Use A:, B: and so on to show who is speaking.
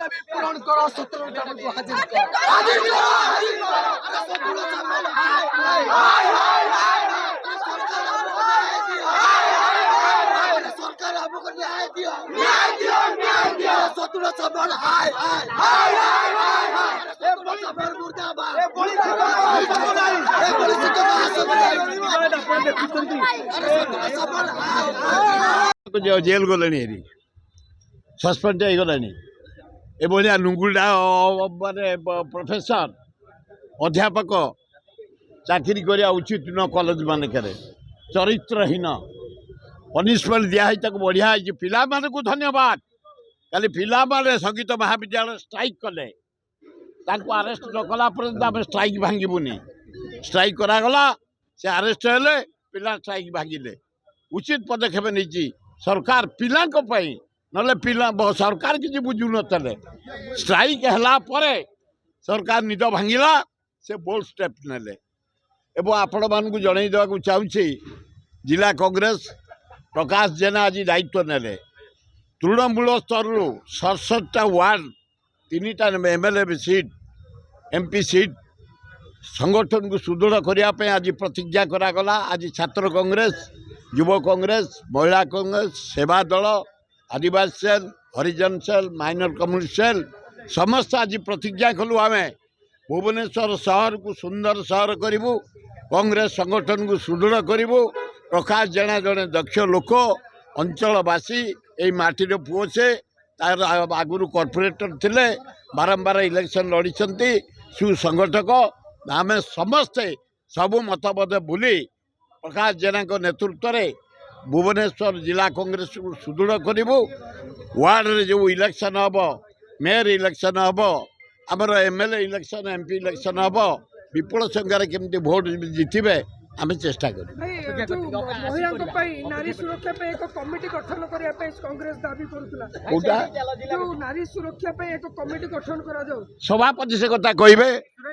A: पूरण करो 17 को हाजिर करो हाजिर करो हाजिर करो सरकार हमको न्याय दियो न्याय दियो न्याय दियो 17 सबल हाय हाय हाय हाय ए पुलिस सबल मुर्दाबाद ए पुलिस को सबल हाय
B: जेल गले सस्पेंड होगला एभलिया नुंगुलडा माने प्रोफेसर अध्यापक चाकरी करिया उचित न कॉलेज मानकरे चरित्रहीन पनिशमेंट दिखाई बढ़िया पिला को धन्यवाद खाली पिला संगीत महाविद्यालय स्ट्राइक कले अरेस्ट न कला पर्यंत आम स्ट्राइक भांगबूनी स्ट्राइक करागला से अरेस्ट हेले पिला स्ट्राइक भांगिले उचित पदक्षेप नहीं सरकार पिला ना पिला सरकार किसी बुझु नले स्ट्राइक है सरकार निद भांगिला से बोल्ड स्टेप नेले एवं आपण मानक जन देवा चाहूँगी जिला कांग्रेस प्रकाश जेना आज दायित्व नेले तृणमूल स्तर 67टा वार्ड 3टा एमएलए सीट एमपी सीट संगठन को सुदृढ़ करने आज प्रतिज्ञा करागला आज छात्र कांग्रेस युव कांग्रेस महिला कांग्रेस सेवा दल आदिवासी सेल हरिजन सेल माइनर कम्युनिटी सेल समस्त आज प्रतिज्ञा कलु आम भुवनेश्वर शहर को सुंदर शहर करूँ कांग्रेस संगठन को सुदृढ़ करूँ प्रकाश जेना जड़े दक्ष लोक अंचलवासी यही माटीर पुओ से तार आगुरी कॉर्पोरेटर थिले बारंबार इलेक्शन लड़ी सुसंगठक आम समस्ते सबू मतभेद भूली प्रकाश जेना नेतृत्व में भुवनेश्वर जिला कांग्रेस को सुदृढ़ करूँ वार्ड रे जो इलेक्शन हम मेयर इलेक्शन हम आमर एमएलए इलेक्शन एमपी इलेक्शन हम विपुल संख्यार केमती भोट जितबे आम चेष्टा कर
C: नारी सुरक्षा एक कमिटी गठन करने कांग्रेस दाबी करूला नारी सुरक्षा एक कमिटी गठन करा जाऊ
B: सभापति से कथा कहे